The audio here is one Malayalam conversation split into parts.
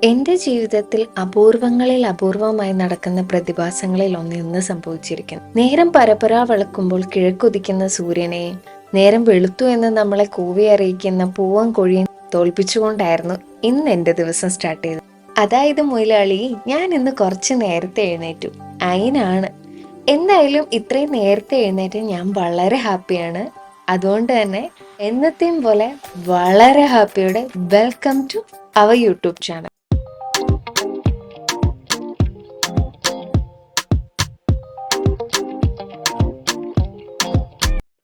എന്റെ ജീവിതത്തിൽ അപൂർവങ്ങളിൽ അപൂർവമായി നടക്കുന്ന പ്രതിഭാസങ്ങളിൽ ഒന്ന് ഇന്ന് സംഭവിച്ചിരിക്കുന്നു. നേരം പരപരാ വെളുക്കുമ്പോൾ കിഴക്കുദിക്കുന്ന സൂര്യനെയും നേരം വെളുത്തു എന്ന് നമ്മളെ കൂവി അറിയിക്കുന്ന പൂവൻ കൊഴിയും തോൽപ്പിച്ചുകൊണ്ടായിരുന്നു ഇന്ന് എന്റെ ദിവസം സ്റ്റാർട്ട് ചെയ്തത്. അതായത് മുതലാളി, ഞാൻ ഇന്ന് കുറച്ച് നേരത്തെ എഴുന്നേറ്റു. അയിനാണ് എന്തായാലും ഇത്രയും നേരത്തെ എഴുന്നേറ്റ് ഞാൻ വളരെ ഹാപ്പിയാണ്. അതുകൊണ്ട് തന്നെ എന്നത്തെയും പോലെ വളരെ ഹാപ്പിയോടെ welcome to our YouTube channel.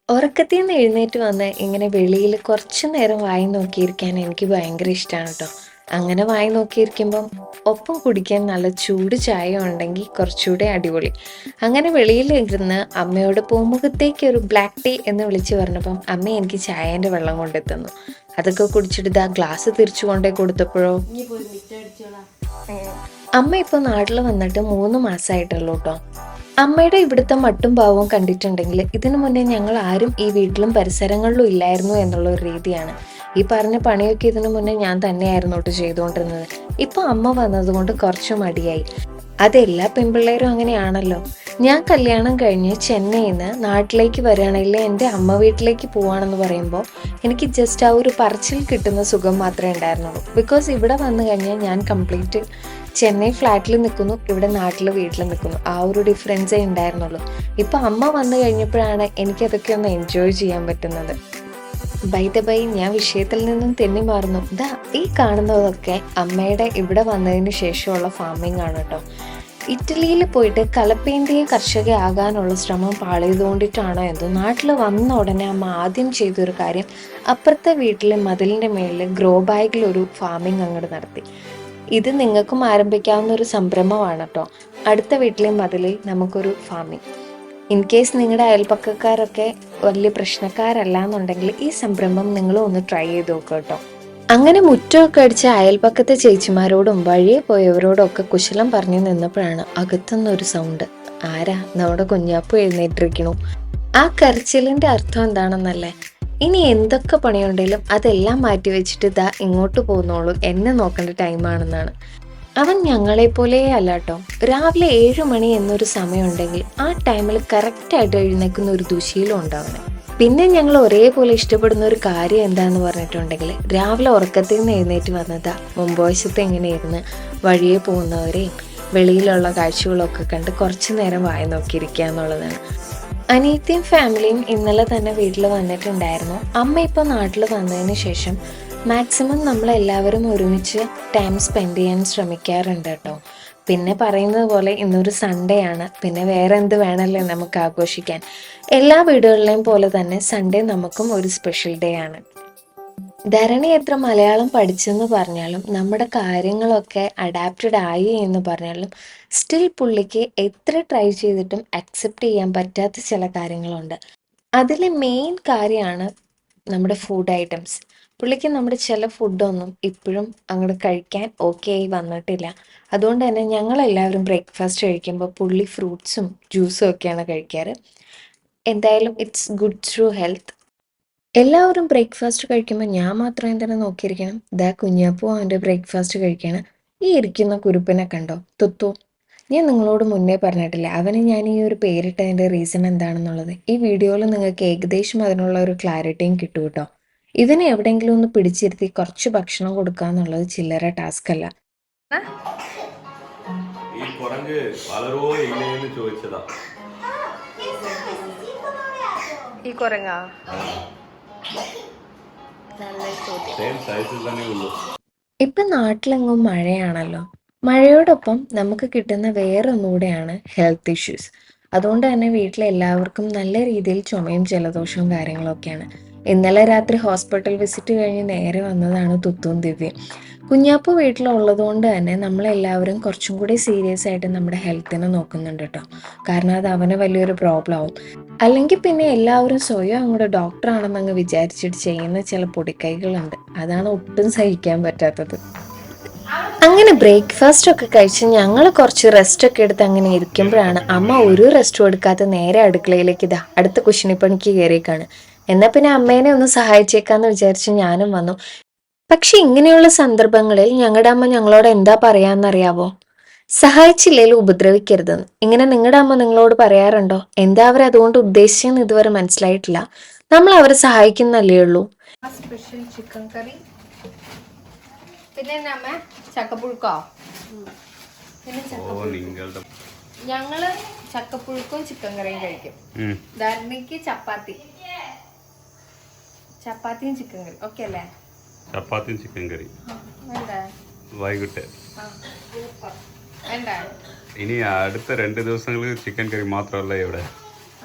ഉറക്കത്തിൽ നിന്ന് എഴുന്നേറ്റ് വന്ന് ഇങ്ങനെ വെളിയിൽ കുറച്ചു നേരം വായി നോക്കിയിരിക്കാൻ എനിക്ക് ഭയങ്കര ഇഷ്ടമാണ് കേട്ടോ. അങ്ങനെ വായി നോക്കിയിരിക്കുമ്പം ഒപ്പം കുടിക്കാൻ നല്ല ചൂട് ചായ ഉണ്ടെങ്കിൽ കുറച്ചുകൂടെ അടിപൊളി. അങ്ങനെ വെളിയിൽ ഇരുന്ന് അമ്മയോട് പൂമുഖത്തേക്ക് ഒരു ബ്ലാക്ക് ടീ എന്ന് വിളിച്ച് പറഞ്ഞപ്പം അമ്മ എനിക്ക് ചായേൻ്റെ വെള്ളം കൊണ്ടെത്തുന്നു. അതൊക്കെ കുടിച്ചിട്ട് ആ ഗ്ലാസ് തിരിച്ചു കൊണ്ടേ കൊടുത്തപ്പോഴോ അമ്മ ഇപ്പോൾ നാട്ടിൽ വന്നിട്ട് 3 മാസമായിട്ടുള്ളൂ കേട്ടോ. അമ്മയുടെ ഇവിടുത്തെ മട്ടും ഭാവവും കണ്ടിട്ടുണ്ടെങ്കിൽ ഇതിനു മുന്നേ ഞങ്ങൾ ആരും ഈ വീട്ടിലും പരിസരങ്ങളിലും ഇല്ലായിരുന്നു എന്നുള്ള ഒരു രീതിയാണ്. ഈ പറഞ്ഞ പണിയൊക്കെ ഇതിനു മുന്നേ ഞാൻ തന്നെയായിരുന്നു കേട്ടോ ചെയ്തുകൊണ്ടിരുന്നത്. ഇപ്പൊ അമ്മ വന്നതുകൊണ്ട് കുറച്ച് മടിയായി. അതെല്ലാ പെൺപിള്ളേരും അങ്ങനെയാണല്ലോ. ഞാൻ കല്യാണം കഴിഞ്ഞ് ചെന്നൈയിൽ നിന്ന് നാട്ടിലേക്ക് വരികയാണെങ്കിൽ എൻ്റെ അമ്മ വീട്ടിലേക്ക് പോവാണെന്ന് പറയുമ്പോൾ എനിക്ക് ജസ്റ്റ് ആ ഒരു പറച്ചിൽ കിട്ടുന്ന സുഖം മാത്രമേ ഉണ്ടായിരുന്നുള്ളൂ. ബിക്കോസ് ഇവിടെ വന്നു കഴിഞ്ഞാൽ ഞാൻ കംപ്ലീറ്റ് ചെന്നൈ ഫ്ലാറ്റിൽ നിൽക്കുന്നു, ഇവിടെ നാട്ടിൽ വീട്ടിൽ നിൽക്കുന്നു. ആ ഒരു ഡിഫറൻസേ ഉണ്ടായിരുന്നുള്ളൂ. ഇപ്പം അമ്മ വന്നു കഴിഞ്ഞപ്പോഴാണ് എനിക്കതൊക്കെ ഒന്ന് എൻജോയ് ചെയ്യാൻ പറ്റുന്നത്. ബൈ ഞാൻ വിഷയത്തിൽ നിന്നും തെന്നി മാറുന്നു. ഈ കാണുന്നതൊക്കെ അമ്മയുടെ ഇവിടെ വന്നതിന് ശേഷമുള്ള ഫാമിംഗ് ആണ് കേട്ടോ. ഇറ്റലിയിൽ പോയിട്ട് കലപ്പേന്തിയ കർഷകയാകാനുള്ള ശ്രമം പാളിയതുകൊണ്ടിട്ടാണോ എന്തോ നാട്ടിൽ വന്ന ഉടനെ അമ്മ ആദ്യം ചെയ്തൊരു കാര്യം അപ്പുറത്തെ വീട്ടിലെ മതിലിൻ്റെ മേളിൽ ഗ്രോ ബാഗിൽ ഒരു ഫാമിംഗ് അങ്ങോട്ട് നടത്തി. ഇത് നിങ്ങൾക്കും ആരംഭിക്കാവുന്ന ഒരു സംരംഭമാണ് കേട്ടോ. അടുത്ത വീട്ടിലെ മതിലിൽ നമുക്കൊരു ഫാമിംഗ്. ഇൻ കേസ് നിങ്ങളുടെ അയൽപ്പക്കക്കാരൊക്കെ വലിയ പ്രശ്നക്കാരല്ല എന്നുണ്ടെങ്കിൽ ഈ സംരംഭം നിങ്ങളും ഒന്ന് ട്രൈ ചെയ്ത് നോക്കുക കേട്ടോ. അങ്ങനെ മുറ്റമൊക്കെ അടിച്ച അയൽപ്പക്കത്തെ ചേച്ചിമാരോടും വഴിയെ പോയവരോടും ഒക്കെ കുശലം പറഞ്ഞു നിന്നപ്പോഴാണ് അകത്തുനിന്നൊരു സൗണ്ട്. ആരാ? നമ്മുടെ കുഞ്ഞാപ്പു എഴുന്നേറ്റിരിക്കണു. ആ കരച്ചിലിന്റെ അർത്ഥം എന്താണെന്നല്ലേ? ഇനി എന്തൊക്കെ പണിയുണ്ടെങ്കിലും അതെല്ലാം മാറ്റി വെച്ചിട്ട് ഇതാ ഇങ്ങോട്ട് പോന്നോളൂ, എന്നെ നോക്കേണ്ട ടൈമാണെന്നാണ്. അവൻ ഞങ്ങളെപ്പോലെ അല്ല കേട്ടോ. രാവിലെ 7 മണി എന്നൊരു സമയമുണ്ടെങ്കിൽ ആ ടൈമിൽ കറക്റ്റായിട്ട് എഴുന്നേക്കുന്ന ഒരു ദുശീലം ഉണ്ടാവണേ. പിന്നെ ഞങ്ങൾ ഒരേപോലെ ഇഷ്ടപ്പെടുന്ന ഒരു കാര്യം എന്താന്ന് പറഞ്ഞിട്ടുണ്ടെങ്കിൽ രാവിലെ ഉറക്കത്തിൽ നിന്ന് എഴുന്നേറ്റ് വന്നതാ മുൻവശത്ത് എങ്ങനെ ഇരുന്ന് വഴിയെ പോകുന്നവരെയും വെളിയിലുള്ള കാഴ്ചകളൊക്കെ കണ്ട് കുറച്ചു നേരം വായ നോക്കിയിരിക്കുക എന്നുള്ളതാണ്. അനിയത്തിയും ഫാമിലിയും ഇന്നലെ തന്നെ വീട്ടിൽ വന്നിട്ടുണ്ടായിരുന്നു. അമ്മ ഇപ്പോൾ നാട്ടിൽ വന്നതിന് ശേഷം മാക്സിമം നമ്മളെല്ലാവരും ഒരുമിച്ച് ടൈം സ്പെൻഡ് ചെയ്യാൻ ശ്രമിക്കാറുണ്ട് കേട്ടോ. പിന്നെ പറയുന്നത് പോലെ ഇന്നൊരു സൺഡേ ആണ്, പിന്നെ വേറെ എന്ത് വേണമല്ലേ നമുക്ക് ആഘോഷിക്കാൻ. എല്ലാ വീടുകളിലെയും പോലെ തന്നെ സൺഡേ നമുക്കും ഒരു സ്പെഷ്യൽ ഡേ ആണ്. ധരണി എത്ര മലയാളം പഠിച്ചെന്ന് പറഞ്ഞാലും നമ്മുടെ കാര്യങ്ങളൊക്കെ അഡാപ്റ്റഡ് ആയി എന്ന് പറഞ്ഞാലും സ്റ്റിൽ പുള്ളിക്ക് എത്ര ട്രൈ ചെയ്തിട്ടും അക്സെപ്റ്റ് ചെയ്യാൻ പറ്റാത്ത ചില കാര്യങ്ങളുണ്ട്. അതിലെ മെയിൻ കാര്യമാണ് നമ്മുടെ ഫുഡ് ഐറ്റംസ്. പുള്ളിക്ക് നമ്മുടെ ചില ഫുഡൊന്നും ഇപ്പോഴും അങ്ങോട്ട് കഴിക്കാൻ ഓക്കെ ആയി വന്നിട്ടില്ല. അതുകൊണ്ട് തന്നെ ഞങ്ങളെല്ലാവരും ബ്രേക്ക്ഫാസ്റ്റ് കഴിക്കുമ്പോൾ പുള്ളി ഫ്രൂട്ട്സും ജ്യൂസും ഒക്കെയാണ് കഴിക്കാറ്. എന്തായാലും ഇറ്റ്സ് ഗുഡ് ത്രൂ ഹെൽത്ത്. എല്ലാവരും ബ്രേക്ക്ഫാസ്റ്റ് കഴിക്കുമ്പോൾ ഞാൻ മാത്രം എന്തിനാ നോക്കിയിരിക്കണം? കുഞ്ഞാപ്പൂ അവൻ്റെ ബ്രേക്ക്ഫാസ്റ്റ് കഴിക്കുകയാണ്. ഈ ഇരിക്കുന്ന കുരുപ്പിനെ കണ്ടോ, തുത്തു. ഞാൻ നിങ്ങളോട് മുന്നേ പറഞ്ഞിട്ടില്ല അവന് ഞാൻ ഈ ഒരു പേരിട്ടതിൻ്റെ റീസൺ എന്താണെന്നുള്ളത്. ഈ വീഡിയോയിൽ നിങ്ങൾക്ക് ഏകദേശം അതിനുള്ള ഒരു ക്ലാരിറ്റിയും കിട്ടും കേട്ടോ. ഇതിനെ എവിടെയെങ്കിലും ഒന്ന് പിടിച്ചിരുത്തി കുറച്ച് ഭക്ഷണം കൊടുക്കുക എന്നുള്ളത് ചില്ലറ ടാസ്ക് അല്ല. ഈ കുരങ്ങാ ഇപ്പൊ നാട്ടിലെങ്ങും മഴയാണല്ലോ. മഴയോടൊപ്പം നമുക്ക് കിട്ടുന്ന വേറൊന്നുകൂടെയാണ് ഹെൽത്ത് ഇഷ്യൂസ്. അതുകൊണ്ട് തന്നെ വീട്ടിലെ എല്ലാവർക്കും നല്ല രീതിയിൽ ചുമയും ജലദോഷവും കാര്യങ്ങളൊക്കെയാണ്. ഇന്നലെ രാത്രി ഹോസ്പിറ്റൽ വിസിറ്റ് കഴിഞ്ഞ് നേരെ വന്നതാണ് തുത്തും ദിവ്യയും. കുഞ്ഞാപ്പു വീട്ടിലുള്ളത് കൊണ്ട് തന്നെ നമ്മളെല്ലാവരും കുറച്ചും കൂടി സീരിയസ് ആയിട്ട് നമ്മുടെ ഹെൽത്തിനെ നോക്കുന്നുണ്ട് കേട്ടോ. കാരണം അത് അവന് വലിയൊരു പ്രോബ്ലം ആവും. അല്ലെങ്കിൽ പിന്നെ എല്ലാവരും സ്വയം അങ്ങോട്ട് ഡോക്ടറാണെന്നങ്ങ് വിചാരിച്ചിട്ട് ചെയ്യുന്ന ചില പൊടിക്കൈകളുണ്ട്. അതാണ് ഒട്ടും സഹിക്കാൻ പറ്റാത്തത്. അങ്ങനെ ബ്രേക്ക്ഫാസ്റ്റ് ഒക്കെ കഴിച്ച് ഞങ്ങൾ കുറച്ച് റെസ്റ്റ് ഒക്കെ എടുത്ത് അങ്ങനെ ഇരിക്കുമ്പോഴാണ് അമ്മ ഒരു റെസ്റ്റും എടുക്കാത്ത നേരെ അടുക്കളയിലേക്ക് അടുത്ത കുശിനിപ്പണിക്ക് കയറിയേക്കാണ്. എന്നാൽ പിന്നെ അമ്മേനെ ഒന്ന് സഹായിച്ചേക്കാന്ന് വിചാരിച്ച് ഞാനും വന്നു. പക്ഷെ ഇങ്ങനെയുള്ള സന്ദർഭങ്ങളിൽ ഞങ്ങളുടെ അമ്മ ഞങ്ങളോട് എന്താ പറയാന്നറിയാവോ? സഹായിച്ചില്ലേലും ഉപദ്രവിക്കരുതെന്ന്. ഇങ്ങനെ നിങ്ങളുടെ അമ്മ നിങ്ങളോട് പറയാറുണ്ടോ? എന്താ അവരതുകൊണ്ട് ഉദ്ദേശിച്ചെന്ന് ഇതുവരെ മനസ്സിലായിട്ടില്ല. നമ്മൾ അവരെ സഹായിക്കുന്നല്ലേ ഉള്ളൂ. സ്പെഷ്യൽ ചിക്കൻ കറി, പിന്നെ നമ്മ ചക്കപ്പുഴുക്കോ, പിന്നെ ഞങ്ങള് ചക്കപ്പുഴുക്കും ചിക്കൻ കറിയും കഴിക്കും. ധാരണയ്ക്ക് ചപ്പാത്തിയും ചിക്കൻ കറി ഓക്കെ അല്ലേ? ചപ്പാത്തിയും ചിക്കൻ കറി വൈകിട്ട്. ഇനി അടുത്ത 2 ദിവസങ്ങളിൽ ചിക്കൻ കറി മാത്രമല്ല ഇവിടെ.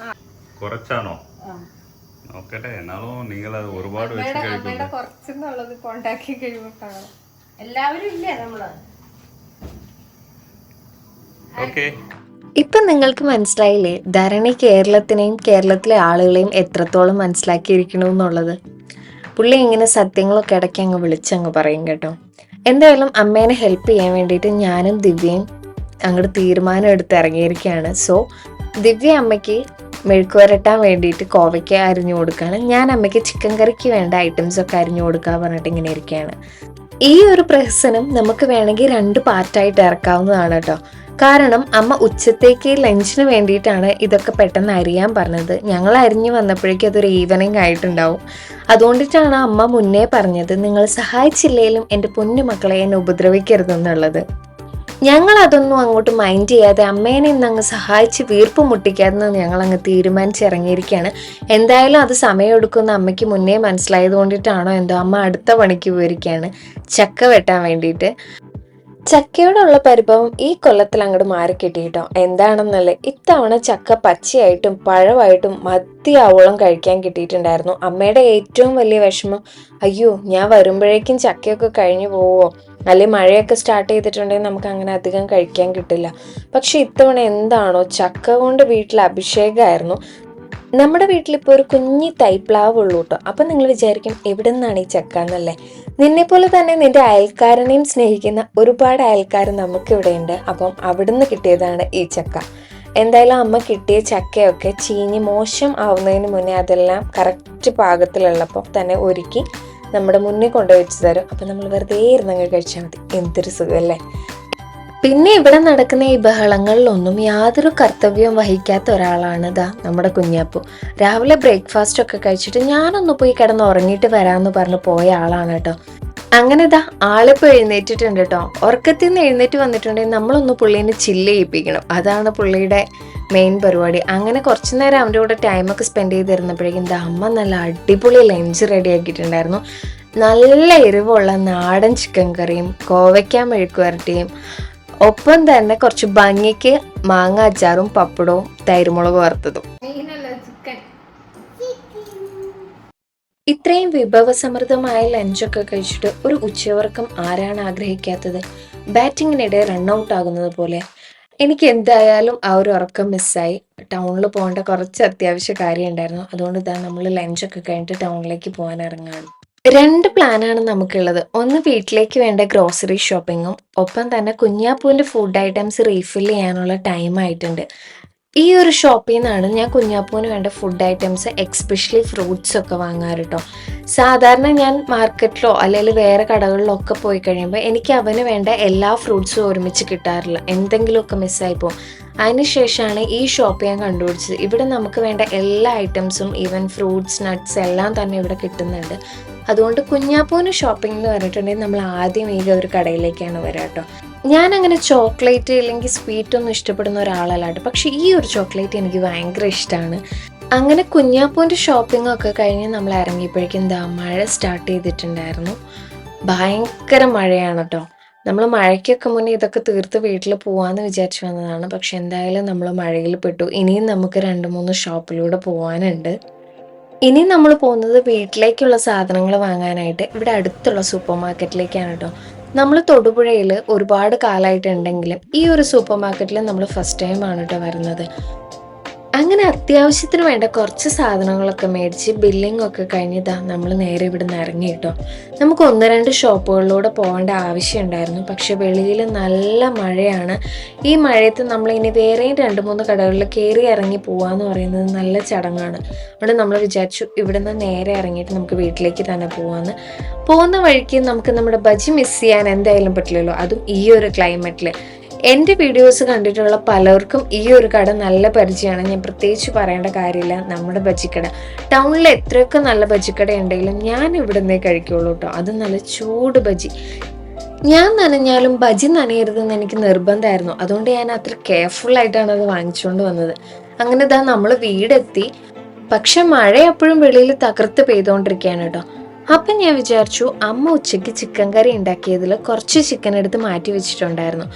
കുറച്ചാണോ നോക്കട്ടെ. എന്നാലും നിങ്ങൾ അത് ഒരുപാട് വെച്ച് കഴിക്കും. കുറച്ചെന്നുള്ളത് കൊണ്ടാക്കി കഴിയുമ്പോ എല്ലാവരും ഇല്ലേ നമ്മള്. ഓക്കെ, ഇപ്പൊ നിങ്ങൾക്ക് മനസ്സിലായില്ലേ ധരണി കേരളത്തിനെയും കേരളത്തിലെ ആളുകളെയും എത്രത്തോളം മനസ്സിലാക്കിയിരിക്കണമെന്നുള്ളത്? പുള്ളി ഇങ്ങനെ സത്യങ്ങളൊക്കെ ഇടയ്ക്ക് അങ്ങ് വിളിച്ചങ്ങ് പറയും കേട്ടോ. എന്തായാലും അമ്മേനെ ഹെൽപ്പ് ചെയ്യാൻ വേണ്ടിയിട്ട് ഞാനും ദിവ്യയും അങ്ങോട്ട് തീരുമാനം എടുത്ത് ഇറങ്ങിയിരിക്കുകയാണ്. സോ ദിവ്യ അമ്മയ്ക്ക് മെഴുക്ക് വരട്ടാൻ വേണ്ടിയിട്ട് കോവയ്ക്ക അരിഞ്ഞു കൊടുക്കുകയാണ്. ഞാൻ അമ്മയ്ക്ക് ചിക്കൻ കറിക്ക് വേണ്ട ഐറ്റംസ് ഒക്കെ അരിഞ്ഞു കൊടുക്കാൻ പറഞ്ഞിട്ട് ഇങ്ങനെ ഇരിക്കുകയാണ്. ഈ ഒരു പ്രഹസനം നമുക്ക് വേണമെങ്കിൽ 2 പാർട്ടായിട്ട് ഇറക്കാവുന്നതാണ് കേട്ടോ. കാരണം അമ്മ ഉച്ചത്തേക്ക് ലഞ്ചിന് വേണ്ടിയിട്ടാണ് ഇതൊക്കെ പെട്ടെന്ന് അരിയാൻ പറഞ്ഞത്. ഞങ്ങൾ അരിഞ്ഞു വന്നപ്പോഴേക്കും അതൊരു ഈവനിങ് ആയിട്ടുണ്ടാവും. അതുകൊണ്ടിട്ടാണ് അമ്മ മുന്നേ പറഞ്ഞത് നിങ്ങൾ സഹായിച്ചില്ലേലും എൻ്റെ പൊന്നു മക്കളെ എന്നെ ഉപദ്രവിക്കരുതെന്നുള്ളത്. ഞങ്ങൾ അതൊന്നും അങ്ങോട്ട് മൈൻഡ് ചെയ്യാതെ അമ്മേനെ ഇന്ന് അങ്ങ് സഹായിച്ച് വീർപ്പ് മുട്ടിക്കാതെ ഞങ്ങൾ അങ്ങ് തീരുമാനിച്ചിറങ്ങിയിരിക്കുകയാണ്. എന്തായാലും അത് സമയമെടുക്കുമെന്ന് അമ്മയ്ക്ക് മുന്നേ മനസ്സിലായത് കൊണ്ടിട്ടാണോ എന്തോ അമ്മ അടുത്ത പണിക്ക് പോയിരിക്കുകയാണ് ചക്ക വെട്ടാൻ വേണ്ടിയിട്ട്. ചക്കയോടുള്ള പരിഭവം ഈ കൊല്ലത്തിൽ അങ്ങോട്ട് മാറിക്കിട്ടിട്ടോ. എന്താണെന്നല്ലേ, ഇത്തവണ ചക്ക പച്ചയായിട്ടും പഴമായിട്ടും മതിയാവോളം കഴിക്കാൻ കിട്ടിയിട്ടുണ്ടായിരുന്നു. അമ്മയുടെ ഏറ്റവും വലിയ വിഷമം, അയ്യോ ഞാൻ വരുമ്പോഴേക്കും ചക്കയൊക്കെ കഴിഞ്ഞു പോവോ, അല്ലെങ്കിൽ മഴയൊക്കെ സ്റ്റാർട്ട് ചെയ്തിട്ടുണ്ടെങ്കിൽ നമുക്ക് അങ്ങനെ അധികം കഴിക്കാൻ കിട്ടില്ല. പക്ഷെ ഇത്തവണ എന്താണോ ചക്ക കൊണ്ട് വീട്ടിൽ അഭിഷേകമായിരുന്നു. നമ്മുടെ വീട്ടിലിപ്പോൾ ഒരു കുഞ്ഞി തൈപ്ലാവ് ഉള്ളൂ കേട്ടോ. അപ്പം നിങ്ങൾ വിചാരിക്കും എവിടെ നിന്നാണ് ഈ ചക്ക എന്നല്ലേ. നിന്നെ പോലെ തന്നെ നിന്റെ അയൽക്കാരനെയും സ്നേഹിക്കുന്ന ഒരുപാട് അയൽക്കാർ നമുക്കിവിടെ ഉണ്ട്. അപ്പം അവിടുന്ന് കിട്ടിയതാണ് ഈ ചക്ക. എന്തായാലും അമ്മ കിട്ടിയ ചക്കയൊക്കെ ചീഞ്ഞ് മോശം ആവുന്നതിന് മുന്നേ അതെല്ലാം കറക്റ്റ് പാകത്തിലുള്ളപ്പോൾ തന്നെ ഒരുക്കി നമ്മുടെ മുന്നിൽ കൊണ്ടുവച്ച് തരും. അപ്പം നമ്മൾ വെറുതെ ഇരുന്നങ്ങ് കഴിച്ചാൽ മതി. എന്തൊരു സുഖമല്ലേ. പിന്നെ ഇവിടെ നടക്കുന്ന ഈ ബഹളങ്ങളിലൊന്നും യാതൊരു കർത്തവ്യവും വഹിക്കാത്ത ഒരാളാണ് നമ്മുടെ കുഞ്ഞാപ്പു. രാവിലെ ബ്രേക്ക്ഫാസ്റ്റ് ഒക്കെ കഴിച്ചിട്ട് ഞാനൊന്ന് പോയി കിടന്ന് ഉറങ്ങിയിട്ട് വരാമെന്ന് പറഞ്ഞ് പോയ ആളാണ് കേട്ടോ. അങ്ങനെ ആളിപ്പോൾ എഴുന്നേറ്റിട്ടുണ്ട് കേട്ടോ. ഉറക്കത്തിൽ നിന്ന് എഴുന്നേറ്റ് വന്നിട്ടുണ്ടെങ്കിൽ നമ്മളൊന്ന് പുള്ളീനെ ചില്ല് ചെയ്യിപ്പിക്കണം. അതാണ് പുള്ളിയുടെ മെയിൻ പരിപാടി. അങ്ങനെ കുറച്ചു നേരം അവൻ്റെ കൂടെ ടൈമൊക്കെ സ്പെൻഡ് ചെയ്ത് തരുന്നപ്പോഴേക്കും അമ്മ നല്ല അടിപൊളി ലഞ്ച് റെഡി ആക്കിയിട്ടുണ്ടായിരുന്നു. നല്ല എരിവുള്ള നാടൻ ചിക്കൻ കറിയും കോവയ്ക്ക മെഴുക്ക് വരട്ടിയും ഒപ്പം തന്നെ കുറച്ച് ഭംഗിക്ക് മാങ്ങ അച്ചാറും പപ്പടവും തൈരുമുളക് വറുത്തതും. ഇത്രയും വിഭവസമൃദ്ധമായ ലഞ്ചൊക്കെ കഴിച്ചിട്ട് ഒരു ഉച്ചയുറക്കം ആരാണ് ആഗ്രഹിക്കാത്തത്? ബാറ്റിങ്ങിനിടെ റൺഔട്ട് ആകുന്നത് പോലെ. എനിക്ക് എന്തായാലും ആ ഒരു ഉറക്കം മിസ്സായി. ടൗണിൽ പോകേണ്ട കുറച്ച് അത്യാവശ്യ കാര്യം ഉണ്ടായിരുന്നു. അതുകൊണ്ട് നമ്മൾ ലഞ്ചൊക്കെ കഴിഞ്ഞിട്ട് ടൗണിലേക്ക് പോകാൻ ഇറങ്ങാണ്. 2 പ്ലാനാണ് നമുക്കുള്ളത്. ഒന്ന് വീട്ടിലേക്ക് വേണ്ട ഗ്രോസറി ഷോപ്പിങ്ങും ഒപ്പം തന്നെ കുഞ്ഞാപ്പൂവിൻ്റെ ഫുഡ് ഐറ്റംസ് റീഫിൽ ചെയ്യാനുള്ള ടൈം ആയിട്ടുണ്ട്. ഈ ഒരു ഷോപ്പിൽ നിന്നാണ് ഞാൻ കുഞ്ഞാപ്പൂവിന് വേണ്ട ഫുഡ് ഐറ്റംസ് എക്സ്പെഷ്യലി ഫ്രൂട്ട്സ് ഒക്കെ വാങ്ങാറ് കേട്ടോ. സാധാരണ ഞാൻ മാർക്കറ്റിലോ അല്ലെങ്കിൽ വേറെ കടകളിലോ ഒക്കെ പോയി കഴിയുമ്പോൾ എനിക്ക് അവന് വേണ്ട എല്ലാ ഫ്രൂട്ട്സും ഒരുമിച്ച് കിട്ടാറില്ല. എന്തെങ്കിലുമൊക്കെ മിസ്സായി പോകും. അതിനുശേഷമാണ് ഈ ഷോപ്പ് ഞാൻ കണ്ടുപിടിച്ചത്. ഇവിടെ നമുക്ക് വേണ്ട എല്ലാ ഐറ്റംസും ഈവൻ ഫ്രൂട്ട്സ് നട്ട്സ് എല്ലാം തന്നെ ഇവിടെ കിട്ടുന്നുണ്ട്. അതുകൊണ്ട് കുഞ്ഞാപ്പൂവിന് ഷോപ്പിംഗ് എന്ന് പറഞ്ഞിട്ടുണ്ടെങ്കിൽ നമ്മൾ ആദ്യം ഈ ഒരു കടയിലേക്കാണ് വരിക കേട്ടോ. ഞാൻ അങ്ങനെ ചോക്ലേറ്റ് അല്ലെങ്കിൽ സ്വീറ്റ് ഒന്നും ഇഷ്ടപ്പെടുന്ന ഒരാളല്ല കേട്ടോ. പക്ഷെ ഈ ഒരു ചോക്ലേറ്റ് എനിക്ക് ഭയങ്കര ഇഷ്ടമാണ്. അങ്ങനെ കുഞ്ഞാപ്പൂവിൻ്റെ ഷോപ്പിംഗ് ഒക്കെ കഴിഞ്ഞ് നമ്മൾ ഇറങ്ങിയപ്പോഴേക്കും മഴ സ്റ്റാർട്ട് ചെയ്തിട്ടുണ്ടായിരുന്നു. ഭയങ്കര മഴയാണ് കേട്ടോ. നമ്മൾ മഴയ്ക്കൊക്കെ മുന്നേ ഇതൊക്കെ തീർത്ത് വീട്ടിൽ പോകാമെന്ന് വിചാരിച്ചു വന്നതാണ്. പക്ഷെ എന്തായാലും നമ്മൾ മഴയിൽ പെട്ടു. ഇനിയും നമുക്ക് 2-3 ഷോപ്പിലൂടെ പോകാനുണ്ട്. ഇനി നമ്മൾ പോകുന്നത് വീട്ടിലേക്കുള്ള സാധനങ്ങൾ വാങ്ങാനായിട്ട് ഇവിടെ അടുത്തുള്ള സൂപ്പർ മാർക്കറ്റിലേക്കാണ് കേട്ടോ. നമ്മൾ തൊടുപുഴയിൽ ഒരുപാട് കാലമായിട്ടുണ്ടെങ്കിലും ഈ ഒരു സൂപ്പർ മാർക്കറ്റിൽ നമ്മൾ ഫസ്റ്റ് ടൈമാണ് കേട്ടോ വരുന്നത്. അങ്ങനെ അത്യാവശ്യത്തിന് വേണ്ട കുറച്ച് സാധനങ്ങളൊക്കെ മേടിച്ച് ബില്ലിംഗ് ഒക്കെ കഴിഞ്ഞതാ നമ്മൾ നേരെ ഇവിടെ നിന്ന് ഇറങ്ങി കേട്ടോ. നമുക്ക് 1-2 ഷോപ്പുകളിലൂടെ പോകേണ്ട ആവശ്യമുണ്ടായിരുന്നു. പക്ഷെ വെളിയിൽ നല്ല മഴയാണ്. ഈ മഴയത്ത് നമ്മൾ ഇനി വേറെയും 2-3 കടകളിൽ കയറി ഇറങ്ങി പോവാന്ന് പറയുന്നത് നല്ല ചടങ്ങാണ്. അവിടെ നമ്മൾ വിചാരിച്ചു ഇവിടുന്ന് നേരെ ഇറങ്ങിയിട്ട് നമുക്ക് വീട്ടിലേക്ക് തന്നെ പോവാന്ന്. പോകുന്ന വഴിക്ക് നമുക്ക് നമ്മുടെ ബജി മിസ് ചെയ്യാൻ എന്തായാലും പറ്റില്ലല്ലോ, അതും ഈ ഒരു ക്ലൈമറ്റിൽ. എൻ്റെ വീഡിയോസ് കണ്ടിട്ടുള്ള പലർക്കും ഈ ഒരു കട നല്ല പരിചയമാണ്. ഞാൻ പ്രത്യേകിച്ച് പറയേണ്ട കാര്യമില്ല. നമ്മുടെ ബജിക്കട ടൗണിൽ എത്രയൊക്കെ നല്ല ബജിക്കട ഉണ്ടെങ്കിലും ഞാൻ ഇവിടെ നിന്നേ കഴിക്കുള്ളൂ കേട്ടോ. അത് നല്ല ചൂട് ബജി. ഞാൻ നനഞ്ഞാലും ബജി നനയരുതെന്ന് എനിക്ക് നിർബന്ധമായിരുന്നു. അതുകൊണ്ട് ഞാൻ അത്ര കെയർഫുള്ളായിട്ടാണ് അത് വാങ്ങിച്ചുകൊണ്ട് വന്നത്. അങ്ങനെ ഇതാ നമ്മൾ വീടെത്തി. പക്ഷെ മഴ എപ്പോഴും വെളിയിൽ തകർത്ത് പെയ്തുകൊണ്ടിരിക്കുകയാണ് കേട്ടോ. അപ്പം ഞാൻ വിചാരിച്ചു അമ്മ ഉച്ചയ്ക്ക് ചിക്കൻ കറി ഉണ്ടാക്കിയതിൽ കുറച്ച് ചിക്കൻ എടുത്ത് മാറ്റി വെച്ചിട്ടുണ്ടായിരുന്നു.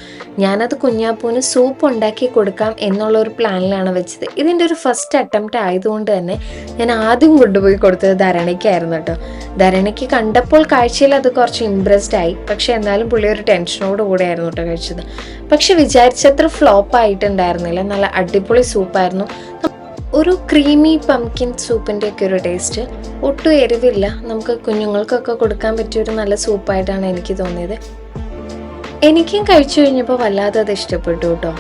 ഞാനത് കുഞ്ഞാപ്പൂന് സൂപ്പ് ഉണ്ടാക്കി കൊടുക്കാം എന്നുള്ള ഒരു പ്ലാനിലാണ് വെച്ചത്. ഇതിൻ്റെ ഒരു ഫസ്റ്റ് അറ്റംപ്റ്റ് ആയതുകൊണ്ട് തന്നെ ഞാൻ ആദ്യം കൊണ്ടുപോയി കൊടുത്തത് ധരണിക്കായിരുന്നു കേട്ടോ. ധരണിക്ക് കണ്ടപ്പോൾ കാഴ്ചയിൽ അത് കുറച്ച് ഇംപ്രസ്ഡ് ആയി. പക്ഷെ എന്നാലും പുള്ളി ഒരു ടെൻഷനോട് കൂടെ ആയിരുന്നു കേട്ടോ കഴിച്ചത്. പക്ഷെ വിചാരിച്ചത്ര ഫ്ലോപ്പ് ആയിട്ടുണ്ടായിരുന്നില്ല. നല്ല അടിപൊളി സൂപ്പായിരുന്നു. ഒരു ക്രീമി പംകിൻ സൂപ്പിൻ്റെ ഒക്കെ ഒരു ടേസ്റ്റ്, ഒട്ടും എരിവില്ല. നമുക്ക് കുഞ്ഞുങ്ങൾക്കൊക്കെ കൊടുക്കാൻ പറ്റിയൊരു നല്ല സൂപ്പായിട്ടാണ് എനിക്ക് തോന്നിയത്. എനിക്കും കഴിച്ചു കഴിഞ്ഞപ്പോൾ വല്ലാതെ അത് ഇഷ്ടപ്പെട്ടു കേട്ടോ.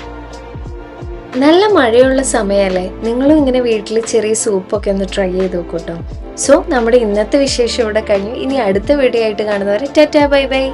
നല്ല മഴയുള്ള സമയമല്ലേ, നിങ്ങളും ഇങ്ങനെ വീട്ടിൽ ചെറിയ സൂപ്പൊക്കെ ഒന്ന് ട്രൈ ചെയ്ത് നോക്കൂ കേട്ടോ. സോ നമ്മുടെ ഇന്നത്തെ വിശേഷം ഇവിടെ കഴിഞ്ഞു. ഇനി അടുത്ത വീഡിയോ ആയിട്ട് കാണുന്നവരെ ടാറ്റാ ബൈ ബൈ.